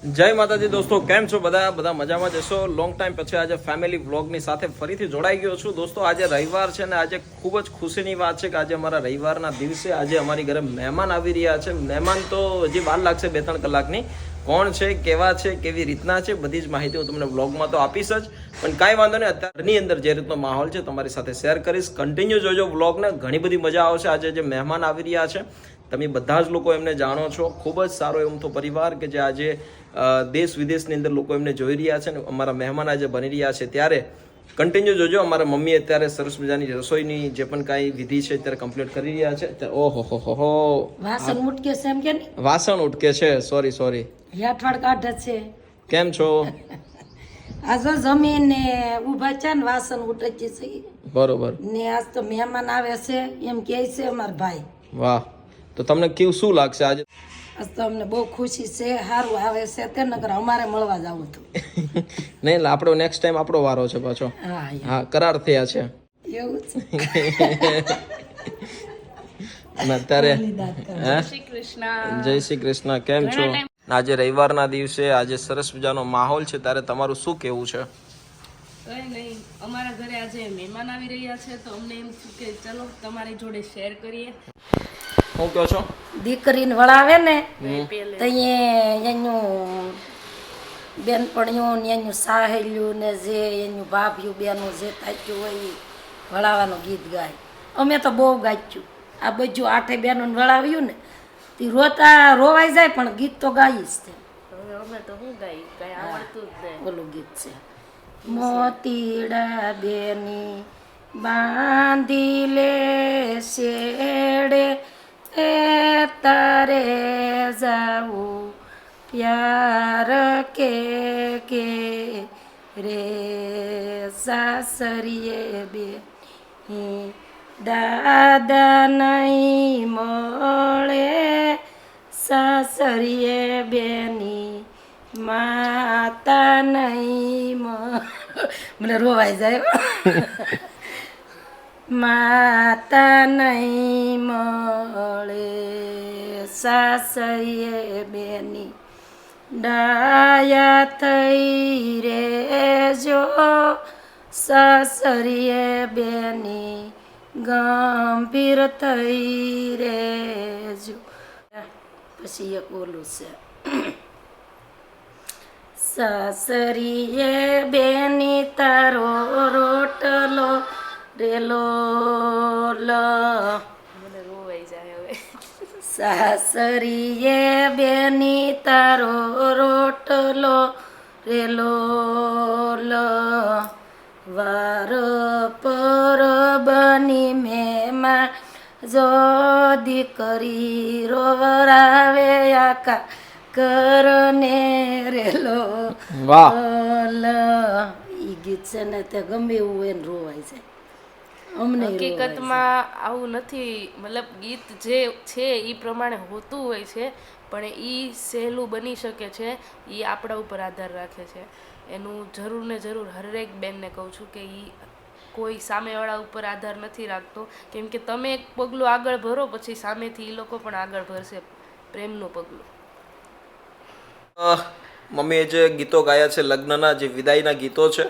જય માતાજી દોસ્તો, કેમ છો બધા મજામાં જશો। લોંગ ટાઈમ પછી આજે ફેમિલી વ્લોગની સાથે ફરીથી જોડાઈ ગયો છું દોસ્તો। આજે રવિવાર છે ને આજે ખૂબ જ ખુશીની વાત છે કે આજે અમારા રવિવારના દિવસે આજે અમારી ઘરે મહેમાન આવી રહ્યા છે। મહેમાન તો હજી વાર લાગશે 2-3 કલાકની। કોણ છે, કેવા છે, કેવી રીતના છે, બધી જ માહિતી હું તમને વ્લોગમાં તો આપીશ જ, પણ કાંઈ વાંધો નહીં। અત્યારની અંદર જે રીતનો માહોલ છે તમારી સાથે શેર કરીશ। કન્ટિન્યુ જોજો વ્લોગને, ઘણી બધી મજા આવશે। આજે જે મહેમાન આવી રહ્યા છે તમે બધા જ લોકો એમને જાણો છો। ખૂબ જ સારો એમ તો પરિવાર કે જે આજે દેશ વિદેશની અંદર લોકો એમને જોઈ રહ્યા છે ને અમારા મહેમાન આજે બની રહ્યા છે, ત્યારે કન્ટિન્યુ જોજો। અમારા મમ્મી અત્યારે સરસ મજાની રસોઈની જે પણ કાંઈ વિધિ છે અત્યારે કમ્પ્લીટ કરી રહ્યા છે। ઓહો હો હો, વાસણ ઉટકે છે એમ કે નહીં? વાસણ ઉટકે છે, સોરી હેઠવાડ કાઢે છે। કેમ છો? આજો જમીન ને ઊભા છે ને વાસણ ઉટકે છે બરોબર ને આજ તો મહેમાન આવે છે એમ કહે છે અમારા ભાઈ। વાહ, તો તમને કેવું શું લાગશે આજે? આજ તો અમને બહુ ખુશી છે, સારું આવે છે તે નકર અમારે મળવા જવું હતું। નહીં એટલે આપણો નેક્સ્ટ ટાઈમ આપણો વારો છે પાછો। હા હા, કરાર થયા છે એવું છે। અને અત્યારે જય શ્રી કૃષ્ણ। જય શ્રી કૃષ્ણ, કેમ છો? આજે રવિવારના દિવસે આજે સરસ મજાનો માહોલ છે, ત્યારે તમારું શું કહેવું છે? કઈ નહીં, અમારા ઘરે આજે મહેમાન આવી રહ્યા છે તો અમને એમ થયું કે ચલો તમારી જોડે શેર કરીએ। શું કહો છો? દીકરીને વળાવે ને તો એનું બેનપણીયું ને એનું સાહેલ્યું ને જે એનું ભાભિયું બેનું જે થાક્યું હોય એ વળાવવાનું ગીત ગાય। અમે તો બહુ ગાચ્યું આ બધું 8 બેનું વળાવ્યું ને તે રોવાઈ જાય પણ ગીત તો ગાઈશ તે। હવે અમે તો શું ગાઈ કઈ આવડતું જ નહીં। ઓલું ગીત છે, મોતીડા બેની બાંધી લે શેડે એ તારે જાવું પ્યાર કે રે સાસરીએ બે દાદા નહીં મળે સાસરીએ બેની માતા નહીં મને રોવાઈ જાય। માતા નહીં મળે સાસરીએ બેની ડાયા થઈ રે જો સાસરીએ બેની ગંભીર થઈ રેજો। પછી એક ઓલું છે, સાસરીએ બેની તારો રોટલો રેલો મને રોવાઈ જાય હવે। સાસરીએ બેની તારો રોટલો રેલો વાર પર બની મેમાં જો દીકરી રોવરાવે આકા કરને રેલો વાહ, ઈ ગીત છે ને તે ગમે એવું એને રોવાય છે। અમને હકીકતમાં આવું નથી, મતલબ ગીત જે છે એ પ્રમાણે હોતું હોય છે, પણ એ સહેલું બની શકે છે એ આપણા ઉપર આધાર રાખે છે। એનું જરૂર ને જરૂર હરેક બેનને કહું છું કે એ કોઈ સામેવાળા ઉપર આધાર નથી રાખતો, કેમ કે તમે એક પગલું આગળ ભરો પછી સામેથી એ લોકો પણ આગળ ભરશે પ્રેમનું પગલું। મમ્મીએ જે ગીતો ગાયા છે લગ્નના, જે વિદાયના ગીતો છે,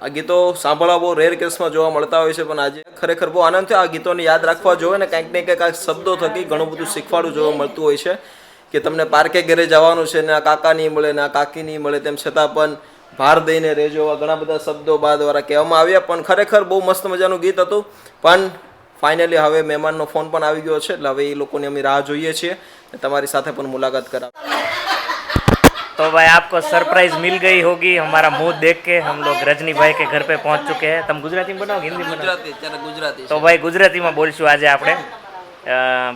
આ ગીતો સાંભળવા બહુ રેર કેસમાં જોવા મળતા હોય છે, પણ આજે ખરેખર બહુ આનંદ થયો। આ ગીતોને યાદ રાખવા જોઈએ ને કંઈક ને કંઈક આ શબ્દો થકી ઘણું બધું શીખવાડું જોવા મળતું હોય છે કે તમને પાર્કે ઘરે જવાનું છે ને આ કાકા નહીં મળે ને આ કાકી નહીં મળે, તેમ છતાં પણ ભાર દઈને રહેજો, આ ઘણા બધા શબ્દો બાદવાળા કહેવામાં આવ્યા, પણ ખરેખર બહુ મસ્ત મજાનું ગીત હતું। પણ ફાઇનલી હવે મહેમાનનો ફોન પણ આવી ગયો છે, એટલે હવે એ લોકોની અમે રાહ જોઈએ છીએ, તમારી સાથે પણ મુલાકાત કરાવ। तो भाई आपको सरप्राइज मिल गई होगी। हमारा मुंह देख के हम लोग रजनी भाई के घर पे पहुंच चुके हैं। तुम गुजराती में बनाओ हिंदी में बनाओ? ગુજરાતી તો ભાઈ ગુજરાતીમાં બોલશું આજે આપણે।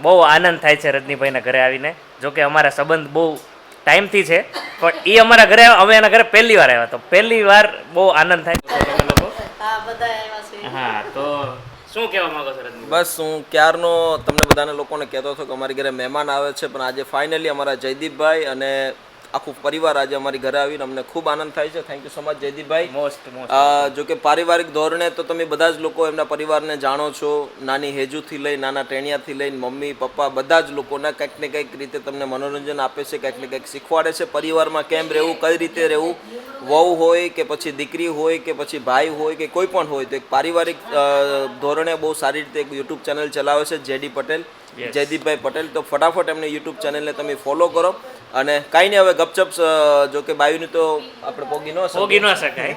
બહુ આનંદ થાય છે રજનીભાઈના ઘરે આવીને, જોકે અમારા સંબંધ બહુ ટાઈમથી છે, પણ એ અમારા ઘરે અમે એના ઘરે પહેલી વાર આવ્યા, તો પહેલી વાર બહુ આનંદ થાય તમે લોકો। હા, તો શું કહેવા માંગો છો રજની? બસ હું ક્યારનો તમને બધાને લોકોને કહેતો હતો કે અમારી ઘરે મહેમાન આવે છે, પણ આજે ફાઇનલી અમારા જયદીપભાઈ અને આખું પરિવાર આજે અમારી ઘરે આવીને અમને ખૂબ આનંદ થાય છે. થેન્ક યુ સો મચ જયદીપભાઈ. મોસ્ટ જો કે પારિવારિક ધોરણે તો તમે બધા જ લોકો એમના પરિવારને જાણો છો, નાની હેજુથી લઈ નાના ટેણિયાથી લઈને મમ્મી પપ્પા બધા જ લોકોને કંઈક ને કંઈક રીતે તમને મનોરંજન આપે છે, કંઈક ને કંઈક શીખવાડે છે. પરિવારમાં કેમ રહેવું, કઈ રીતે રહેવું, વહુ હોય કે પછી દીકરી હોય કે પછી ભાઈ હોય કે કોઈ પણ હોય, તો એક પારિવારિક ધોરણે બહુ સારી રીતે એક યુટ્યુબ ચેનલ ચલાવે છે જેડી પટેલ, જયદીપભાઈ પટેલ. તો ફટાફટ એમની યુટ્યુબ ચેનલને તમે ફોલો કરો. અને કાંઈ નહીં, હવે ગપચપ જો કે બાયુની તો આપણે પોગી ન શકાય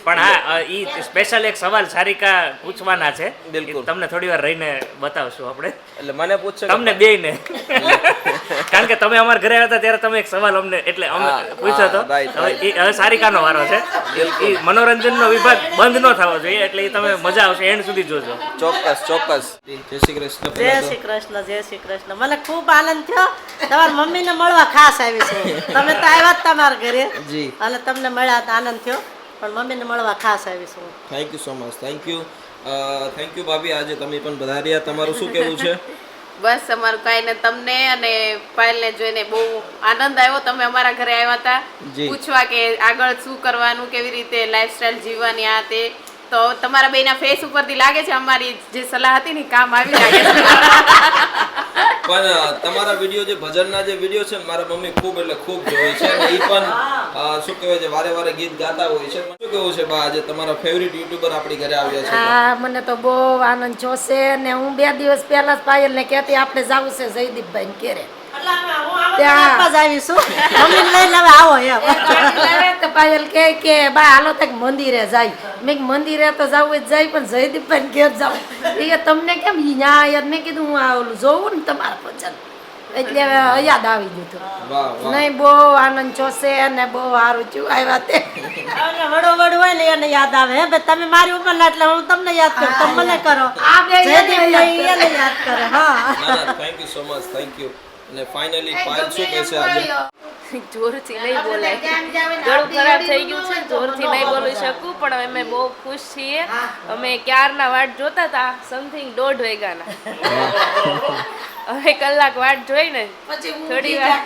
પણ હા ઈ સ્પેશિયલ એક સવાલ સારિકા પૂછવાના છે. બિલકુલ. તમને થોડી વાર રહીને બતાવશું આપણે. એટલે મને પૂછશે તમને બેયને કારણ કે તમે અમારા ઘરે આવ્યા હતા ત્યારે તમે એક સવાલ અમને એટલે અમે પૂછ્યો હતો. હવે સારિકાનો વારો છે. ઈ મનોરંજનનો વિભાગ બંધ ન થવો જોઈએ, એટલે ઈ તમે મજા આવશે, એન્ડ સુધી જોજો. ચોક્કસ ચોક્કસ. જય શ્રી કૃષ્ણ. જય શ્રી કૃષ્ણ, જય શ્રી કૃષ્ણ. મને ખૂબ આનંદ થયો. તમારી મમ્મીને મળવા ખાસ આવી છું. તમે તો આવ્યા જ તમારા ઘરે જી, અને તમને મળ્યા તો આનંદ થયો, પણ મમ્મીને મળવા ખાસ આવી છું. Thank you so much. Thank you ભાભી, આજે તમે પણ પધાર્યા. તમારું શું કહેવું છે? બસ અમારું કાંઈ ને, તમને અને પાયલને જોઈને બહુ આનંદ આવ્યો. તમે અમારા ઘરે આવ્યા હતા જી. પૂછવા કે આગળ શું કરવાનું, કેવી રીતે લાઈફસ્ટાઈલ જીવવાની, આ તે. તો તમારા બેના ફેસ ઉપરથી લાગે છે અમારી જે સલાહ હતી ને કામ આવી લાગે છે. પણ તમારા વિડીયો જે ભજનના જે વિડીયો છે ને, મારા મમ્મી ખૂબ એટલે ખૂબ જોવે છે અને એ પણ શું કહેવાય છે, વારે વારે ગીત ગાતા હોય છે. શું કેવું છે બા, આજે તમારા ફેવરિટ યુટ્યુબર આપણી ઘરે આવ્યા છે? હા, મને તો બહુ આનંદ જોશે. ને હું 2 દિવસ પહેલા જ પાયલને કહેતી આપણે જવું છે જયદીપભાઈ ઘેરે. પાયલ કે બા હાલો તક મંદિરે જાય. મેં મંદિરે તો જવું જ જાય, પણ જયદીપભાઈ ઘેર જાવ એ તમને કેમ યાદ. મેં કીધું હું આ ઓલું જોવું ને તમારા ભજન, એટલે યાદ આવી ગયું. નહીં, બહુ આનંદ જોશે અને બહુ સારું થયું આવ્યા તે. વડો વડ હોય ને એને યાદ આવે. હે ભાઈ તમે મારી ઉપર ના, એટલે હું તમને યાદ કરું, તમે મને કરો. આ બે એને યાદ કરે. હા, thank you so much. Thank you. અને ફાઇનલી પાયલ શું કહે છે આજે? જોરથી નહીં બોલાય, ગળું ખરાબ થઈ ગયું છે, જોરથી નહીં બોલી શકું, પણ અમે બહુ ખુશ છીએ. અમે ક્યારના વાટ જોતા હતા, સમથિંગ 1:30 વાગ્યાના. હવે કલાક વાટ જોઈને થોડી વાર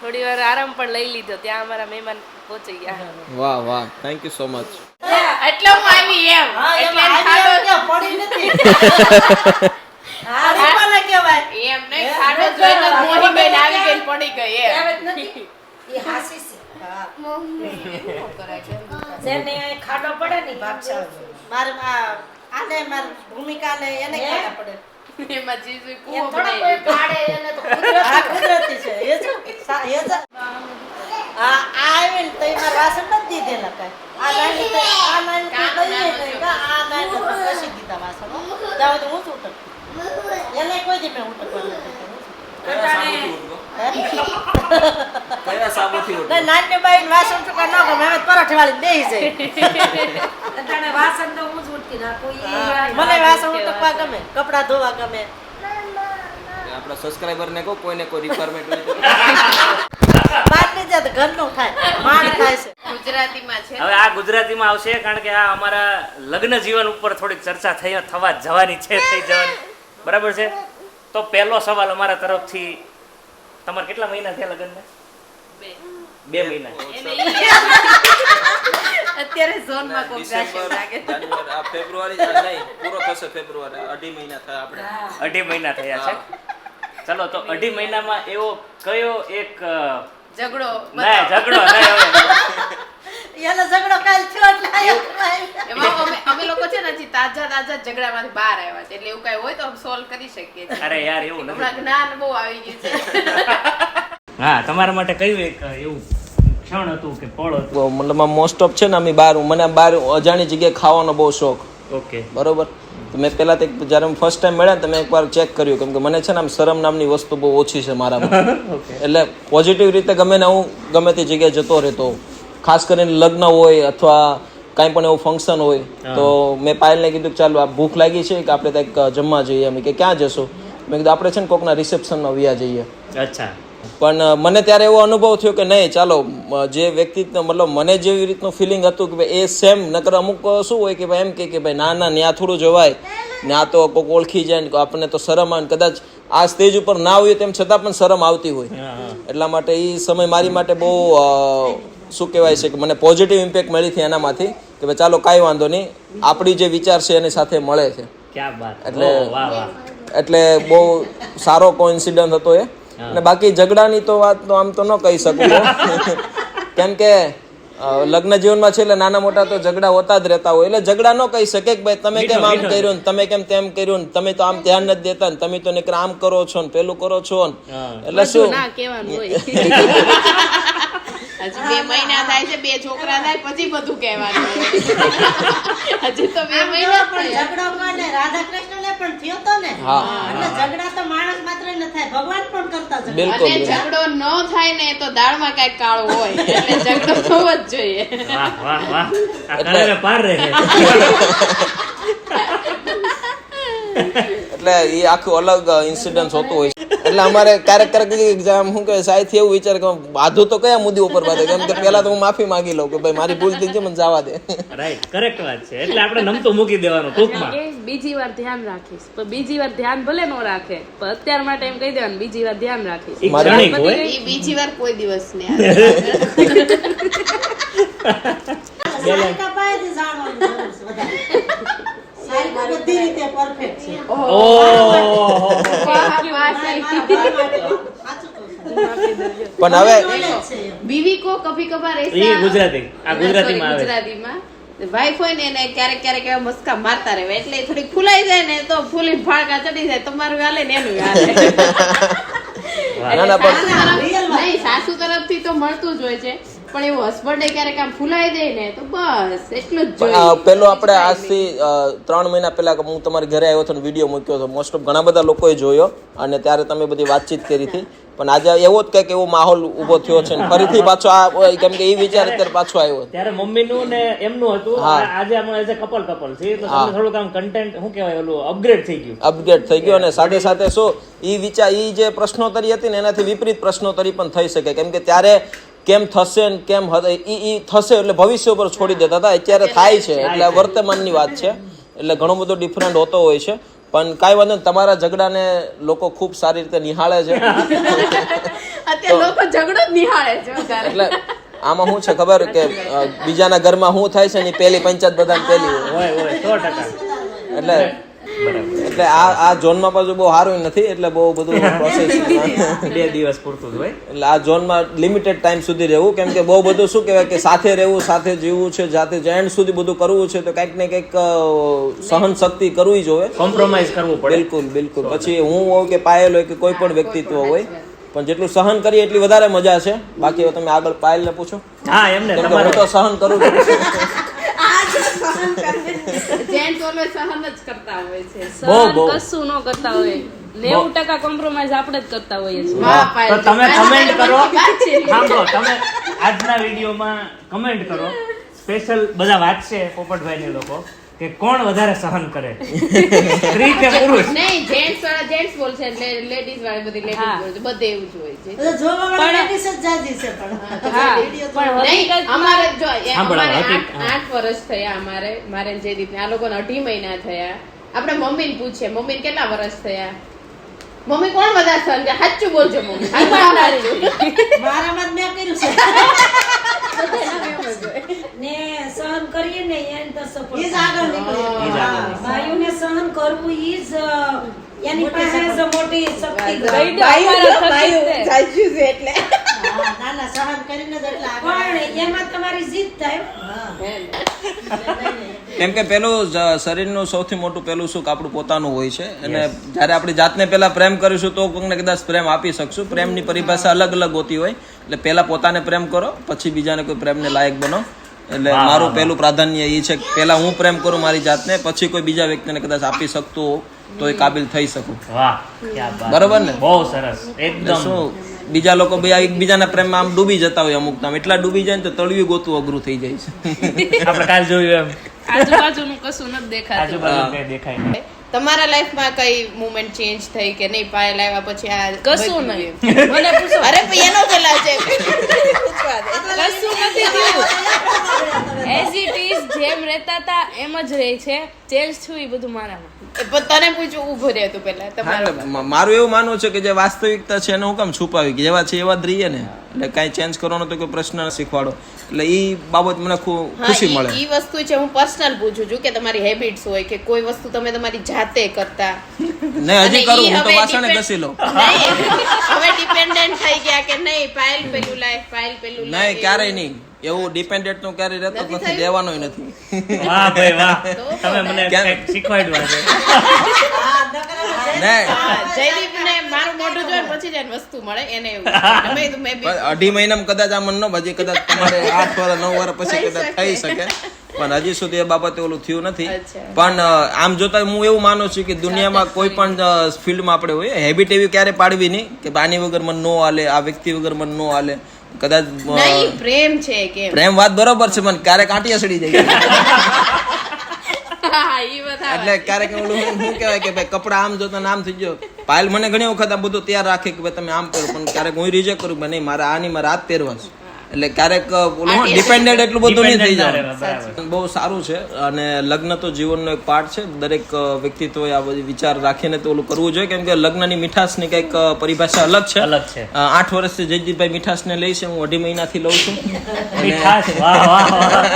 થોડી વાર આરામ પણ લઈ લીધો. ત્યાં અમારા મહેમાન પહોંચી ગયા. વાહ વાહ, થેન્ક યુ સો મચ. એટલે હું આવી એમ એટલે પડી નથી. એમ નહીં, ખાડો જોઈને મોહી બેન આવી ગઈ પડી ગઈ એમ. ખાડો પડે ને ભાગશાળ મારે આને મારી ભૂમિકાને એને ખાડા પડે. એમાં જીજુ એ કૂવો થોડા બનાવી કોઈ પાડે એને તો આ કુદરતી છે. એ જો એ જો આ આવીને તો મારા વાસણ નથી દીધેલા કાંઈ. આ લાઈન તો આ લાઈન તો દઈએ નહીં કા, આ લાઈન તો કશી દીધા વાસણો. જાવ તો હું જ ઉઠક. એને કોઈ દી મેં ઉઠકવાનું નથી. કયા સાબુથી ઉઠો? નાની બાઈ વાસણ ચૂકા ન ગમે, હવે પરાઠે વાળી બેસી જાય. તને વાસણ તો હું જ ઉઠકી નાખું. મને વાસણ ઉઠકવા ગમે, કપડા ધોવા ગમે. આપણા સબસ્ક્રાઇબર ને કહો, કોઈને કોઈ રિક્વાયરમેન્ટ હોય તો બાર ની જાય તો ઘરનું થાય, માંડ થાય છે. ગુજરાતીમાં છે. હવે આ ગુજરાતીમાં આવશે, કારણ કે આ અમારા લગ્ન જીવન ઉપર થોડીક ચર્ચા થવા જવાની છે, થઈ જવાની. બરાબર છે? તો પહેલો સવાલ અમારા તરફથી, તમારે કેટલા મહિના થયા લગ્નને? 2 મહિના. અત્યારે ઝોનમાં કોક જાશે લાગે. આ ફેબ્રુઆરી નહીં, પૂરો થશે ફેબ્રુઆરી. 2.5 મહિના થયા આપણે. 2.5 મહિના થયા છે. ચલો, તો 2.5 મહિનામાં એવો કયો એક ઝઘડો ના ઝઘડો નહીં હવે એનો ઝઘડો કાલ થયો એટલે આયા. એમાં અમે લોકો છે ને હજી તાજા ઝઘડામાંથી બહાર આવ્યા છે, એટલે એવું કઈ હોય તો અમે સોલ્વ કરી શકીએ છીએ. અરે યાર, એવું નથી. હમણાં જ્ઞાન બહુ આવી ગયું છે. હા, તમારા માટે કયું એક એવું ક્ષણ હતું કે પળ હતું? મતલબ મોસ્ટ ઓફ છે ને અમે મને બહાર અજાણી જગ્યાએ ખાવાનો બહુ શોખ. ઓકે, બરોબર. તો મેં પહેલા તો જ્યારે ફર્સ્ટ ટાઈમ મળ્યા ને તો મેં એકવાર ચેક કર્યું, કેમ કે મને છે ને આમ શરમ નામની વસ્તુ બહુ ઓછી છે મારામાં. એટલે પોઝિટિવ રીતે ગમે ને હું ગમે તે જગ્યાએ જતો રહેતો, ખાસ કરીને લગ્ન હોય અથવા કાંઈ પણ એવું ફંક્શન હોય તો મેં પાયલને કીધું કે ચાલો આ ભૂખ લાગી છે કે આપણે ત્યાં જમવા જઈએ. અમે કે ક્યાં જશો? મેં કીધું આપણે છે ને કોકના રિસેપ્શનમાં વ્યા જઈએ. અચ્છા. પણ મને ત્યારે એવો અનુભવ થયો કે નહીં, ચાલો જે વ્યક્તિ મતલબ મને જેવી રીતનું ફિલિંગ હતું કે ભાઈ એ સેમ. નકર અમુક શું હોય કે ભાઈ એમ કે ભાઈ ના ના ત્યાં થોડું જવાય, ત્યાં તો કોઈક ઓળખી જાય ને આપણને તો શરમ આવે, કદાચ આ સ્ટેજ ઉપર ના હોય તેમ છતાં પણ શરમ આવતી હોય. એટલા માટે એ સમય મારી માટે બહુ શું કહેવાય છે કે મને પોઝિટિવ ઇમ્પેક્ટ મળી હતી એનામાંથી કે ભાઈ ચાલો કાંઈ વાંધો નહીં, આપણી જે વિચાર છે એની સાથે મળે છે. એટલે બહુ સારો કોઇન્સિડન્સ હતો એ. અને બાકી ઝઘડાની તો વાત તો આમ તો ન કહી શકું કેમ કે લગ્ન જીવનમાં છે એટલે નાના મોટા તો ઝઘડા હોતા જ રહેતા હોય. એટલે ઝઘડા ન કહી શકે કે ભાઈ તમે કેમ આમ કર્યું ને તમે કેમ તેમ કર્યું ને તમે તો આમ ધ્યાન નથી દેતા ને તમે તો નીકળ આમ કરો છો ને પેલું કરો છો ને. એટલે શું ના કહેવાનું હોય. હજી 2 મહિના થાય છે, 2 છોકરા થાય પછી બધું કહેવાનું હોય. હજી તો 2 મહિના પણ ઝઘડો કોને રાધા કૃષ્ણને પણ થયો તો ને. એટલે ઝઘડા તો માણસ માત્ર ન થાય, ભગવાન પણ કરતા ઝઘડા. બિલકુલ અને ઝઘડો ન થાય ને તો દાળમાં કઈક કાળું હોય એટલે ઝઘડો થવો જ જોઈએ. એટલે એ આખું અલગ ઇન્સિડન્સ હોતું હોય છે. એટલે અમારે ક્યારેક એક્ઝામ શું કે સાયથી એવું વિચાર કે બાધું તો કયા મુદ્દે ઉપર બાંધે, કેમ કે પેલા તો હું માફી માંગી લઉં કે ભાઈ મારી ભૂલ થઈ છે, મને જવા દે. રાઈટ, કરેક્ટ વાત છે. એટલે આપણે નમતું મૂકી દેવાનું ટૂંકમાં. કે બીજી વાર ધ્યાન રાખીશ, પણ બીજી વાર ધ્યાન ભલે ન રાખે પણ અત્યાર માટે એમ કહી દેવાનું બીજી વાર ધ્યાન રાખીશ. એક ક્ષણિક હોય. એ બીજી વાર કોઈ દિવસ ને સારિકા પાસેથી જાણવાની જરૂર છે વધારે. સારિકા બધી રીતે પરફેક્ટ છે. પણ હવે બીવી કો કભી કભાર એ એસા ગુજરાતી, આ ગુજરાતીમાં આવે. ગુજરાતીમાં વાઈફ હોય ને એને ક્યારેક ક્યારેક એવા મસ્કા મારતા રહેવા એટલે થોડીક ફૂલાઈ જાય ને તો ફૂલીને ફાળકા ચડી જાય, તમારું હાલે ને એનું હાલે. ના પણ નહીં, સાસુ તરફથી તો મળતું જ હોય છે, પણ એવું હસબન્ડે ક્યારેક આમ ફૂલાઈ જાય ને તો બસ એટલું જ જોઈએ. પેલો આપણે આજથી 3 મહિના પહેલા હું તમારી ઘરે આવ્યો હતો ને વિડીયો મૂક્યો હતો, મોસ્ટ ઓફ ઘણા બધા લોકોએ જોયો અને ત્યારે તમે બધી વાતચીત કરી હતી. પણ આજે એવો જ કંઈક એવો માહોલ ઉભો થયો છે ને ફરીથી પાછો આ કેમ કે એ વિચાર અત્યારે પાછો આવ્યો. ત્યારે મમ્મીનું ને એમનું હતું, આજે આપણે એઝ અ કપલ છે તો તમને થોડુંક આમ કન્ટેન્ટ શું કહેવાય ઓલું અપગ્રેડ થઈ ગયું. અપગ્રેડ થઈ ગયો અને સાથે સાથે શું એ વિચાર એ જે પ્રશ્નોત્તરી હતી ને એનાથી વિપરીત પ્રશ્નોત્તરી પણ થઈ શકે, કેમ કે ત્યારે કેમ થશે ને કેમ ઈ થશે એટલે ભવિષ્ય ઉપર છોડી દેતા હતા, અત્યારે થાય છે એટલે વર્તમાનની વાત છે. એટલે ઘણો બધો ડિફરન્ટ હોતો હોય છે. પણ કાંઈ વાંધો નહીં, તમારા ઝઘડાને લોકો ખૂબ સારી રીતે નિહાળે છે. અત્યારે લોકો ઝઘડો જ નિહાળે છે વધારે. એટલે આમાં શું છે ખબર કે બીજાના ઘરમાં શું થાય છે ને પેલી પંચાયત બધાને પેલી હોય. હોય 100%. એટલે આ ઝોનમાં પાછું બહુ સારું નથી, એટલે બહુ બધું પ્રોસેસ 2 દિવસ પૂરતું જ હોય. એટલે આ ઝોનમાં લિમિટેડ ટાઈમ સુધી રહેવું, કેમ કે બહુ બધું શું કહેવાય કે સાથે રહેવું, સાથે જીવવું છે, જાતે એન્ડ સુધી બધું કરવું છે, તો કંઈક ને કંઈક સહન શક્તિ કરવી જોઈએ, કોમ્પ્રોમાઇઝ કરવું પડે. બિલકુલ. પછી હું હોય કે પાયલ હોય કે કોઈ પણ વ્યક્તિત્વ હોય, પણ જેટલું સહન કરીએ એટલી વધારે મજા છે. બાકી હવે તમે આગળ પાયલને પૂછો. હા, એમને કેમ કે હું તો સહન કરું છું. જેન્ટ્સ ઓલવેઝ સહન જ કરતા હોય છે. સહન કશું ન કરતા હોય, 90% કોમ્પ્રોમાઇઝ આપણે જ કરતા હોઈએ છીએ. વાહ તો પાયલ, તમે કમેન્ટ કરો, સાંભળો, તમે આજના વિડીયોમાં કમેન્ટ કરો, સ્પેશિયલ બધા વાંચશે પોપટભાઈ ને લોકો કે કોણ વધારે સહન કરે, સ્ત્રી કે પુરુષ. નહીં, જેન્ટ્સ વાળા જેન્ટ્સ બોલશે એટલે લેડીઝ વાળા બધી લેડીઝ બોલશે, બધે એવું જ હોય છે. એટલે જોવા વાળા ladies જ જાજી છે પણ. હા, વિડીયો પણ નહીં, હકીકતમાં અમારે જો સાંભળો, અમારે હકીકત, 8 વર્ષ થયા મારે જે રીતે આ લોકોને 2.5 મહિના થયા. આપણે મમ્મીને પૂછીએ, મમ્મીને કેટલા વર્ષ થયા? મમ્મી કોણ વધારે સહન કરે? સાચું બોલજો મમ્મી. મારામાં જ મેં કર્યું છે. ને સહન કરીએ ને એને તો સફળ ઈ જ આગળ નીકળે. ભાઈઓને સહન કરવું ઈ જ એની પાસે જ મોટી શક્તિ એટલે હા, ના ના સહન કરીને જ એટલે આગળ. પણ એમાં તમારી જીત થાય. કેમ કે પેલું શરીરનું સૌથી મોટું પેલું સુખ આપણું પોતાનું હોય છે, અને જ્યારે આપણી જાતને પહેલા પ્રેમ કરીશું તો કોઈને કદાચ પ્રેમ આપી શકશું. પ્રેમની પરિભાષા અલગ અલગ હોતી હોય, એટલે પહેલા પોતાને પ્રેમ કરો, પછી બીજાને કોઈ પ્રેમને લાયક બનો. એટલે મારું પહેલું પ્રાધાન્ય એ છે કે પહેલા હું પ્રેમ કરું મારી જાતને, પછી કોઈ બીજા વ્યક્તિને કદાચ આપી શકતો તો એ કાબિલ થઈ શકું. વાહ, ક્યા બાત. બરોબર ને? બહુ સરસ, એકદમ. શું બીજા લોકો એકબીજાના પ્રેમમાં આમ ડૂબી જતા હોય, અમુક આમ એટલા ડૂબી જાય ને તો તળિયું ગોતું અઘરું થઈ જાય છે. આપણે કાલ જોયું એમ આજુબાજુનું કશું નથી દેખાતું. આજુબાજુ કઈ દેખાય નહીં. તમારા લાઈફમાં કઈ મુવમેન્ટ ચેન્જ થઈ કે નહીં? પાયલ આવ્યા પછી આ કશું બધું નહીં. એમ? મને પૂછો, અરે પણ એનો પેલા છે પૂછવા દે. કશું નથી થયું. એઝ ઇટ ઇઝ જેમ રહેતા હતા એમ જ રહે છે. ચેન્જ થયું એ બધું મારામાં. પણ તને પૂછું ઊભો રહે તું પહેલા હા, તમારો એટલે મારું એવું માનવું છે કે જે વાસ્તવિકતા છે એને હું કામ છુપાવી કે જેવા છે એવા જ રહીએ ને, એટલે કાંઈ ચેન્જ કરવાનો તો કોઈ પ્રશ્ન ન શીખવાડો, એટલે એ બાબત મને ખુશી મળે. ઈ વસ્તુ છે હું પર્સનલ પૂછું છું કે તમારી હેબિટ્સ હોય કે કોઈ વસ્તુ તમે તમારી જાતે કરતા નહીં, હજી અને કરું, ઈ હું તો હવે વાસણે depend- ઘસી લઉં. નહીં, હવે ડિપેન્ડન્ટ થઈ ગયા કે નહીં પાયલ પેલું લાય પાયલ પેલું લાય નહીં, ક્યારેય નહીં. એવું ડિપેન્ડન્ટ નું ક્યારેય રહેતો જ નથી, દેવાનોય નથી. વાહ ભાઈ વાહ, તમે મને કંઈક શીખવાડ્યું છે. નહીં, જયદીપને મારું મોઢું જોઈને પછી જ એને વસ્તુ મળે એને એવું અને મેં કીધું મેં બી પણ 2.5 મહિનામાં કદાચ આ મન ન ભાજી, કદાચ તમારે 8 વર્ષ 9 વર્ષ પછી કદાચ થઈ શકે, પણ હજી સુધી એ બાબતે ઓલું થયું નથી. અચ્છા. પણ આમ જોતા હું એવું માનું છું કે દુનિયામાં કોઈ પણ ફિલ્ડમાં આપણે હોય હેબિટ એવી ક્યારે પાડવી નહીં કે આની વગર મન ન હાલે, આ વ્યક્તિ વગર મન ન હાલે. કદાચ નહીં પ્રેમ છે કે પ્રેમ વાત બરોબર છે, પણ ક્યારેક આંટીયા સડી જાય. હા ઈ બધા એટલે ક્યારેક ઓલું શું કહેવાય કે ભાઈ કપડા આમ જોતા ને આમ થઈ ગયો. પાયલ મને ઘણી વખત આ બધું તૈયાર રાખે કે ભાઈ તમે આમ પહેરો, પણ ક્યારેક હું રિજેક્ટ કરું કે નહીં મારે આ નહીં, મારે આ જ પહેરવા છે. એટલે ક્યારેક ડિપેન્ડન્ટ એટલું બધું નહીં થઈ જાય. બરાબર. બહુ સારું છે, અને લગ્ન તો જીવનનો એક પાર્ટ છે. દરેક વ્યક્તિત્વએ આ બધી વિચાર રાખીને તો ઓલું કરવું જોઈએ, કેમ કે લગ્નની મીઠાશની કંઈક પરિભાષા અલગ છે. અલગ છે. 8 વર્ષથી જયદીપભાઈ મીઠાશને લઈ છે, હું 2.5 મહિનાથી લઉં છું. મીઠાશ, વાહ વાહ વાહ.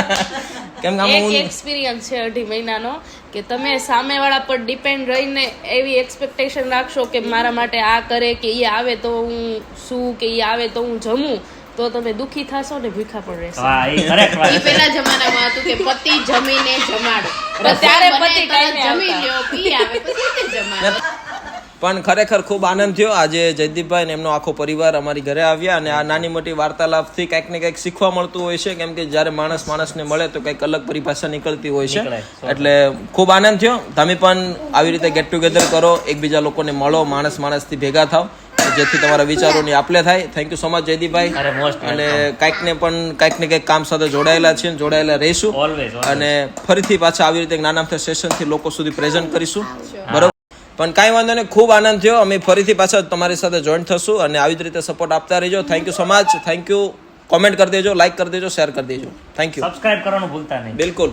કેમ કે એક આમાં હું એક્સપિરિયન્સ છે 2.5 મહિનાનો કે તમે સામેવાળા પર ડિપેન્ડ રહીને એવી એક્સપેક્ટેશન રાખશો કે મારા માટે આ કરે, કે એ આવે તો હું શું, કે એ આવે તો હું જમું, તો તમે દુખી થશો ને ભૂખા પણ રહેશો. વાહ, એ correct વાત ઈ છે. પેલા જમાનામાં હતું કે પતિ જમીને જમાડો ત્યારે રસોઈ પતિ બને ટાઈમે તરત જમી આવતા. લ્યો પી આવે પછી તે જમાડો પણ ખરેખર ખૂબ આનંદ થયો આજે જયદીપભાઈ ને એમનો આખો પરિવાર અમારી ઘરે આવ્યા, અને આ નાની મોટી વાર્તાલાપથી કંઈક ને કંઈક શીખવા મળતું હોય છે, કેમ કે જ્યારે માણસ માણસને મળે તો કંઈક અલગ પરિભાષા નીકળતી હોય છે. નીકળે, એટલે ખૂબ આનંદ થયો. તમે પણ આવી રીતે ગેટ ટુગેધર કરો, એકબીજા લોકોને મળો, માણસ માણસથી ભેગા થાવ, જેથી તમારા વિચારોની આપલે થાય. થેન્ક યુ સો મચ જયદીપભાઈ. અરે most અને કંઈક ને કંઈક કામ સાથે જોડાયેલા છીએ, જોડાયેલા રહીશું, Always, always. અને ફરીથી પાછા આવી રીતે નાના સેશનથી લોકો સુધી પ્રેઝન્ટ કરીશું. બરોબર, પણ કાંઈ વાંધો નહીં, ખૂબ આનંદ થયો. અમે ફરીથી પાછા તમારી સાથે જોઈન થશું, અને આવી જ રીતે સપોર્ટ આપતા રહેજો. Thank you so much. Thank you. Comment કરી દેજો, લાઈક કરી દેજો, શેર કરી દેજો. Thank you. સબસ્ક્રાઇબ કરવાનું ભૂલતા નહીં. બિલકુલ.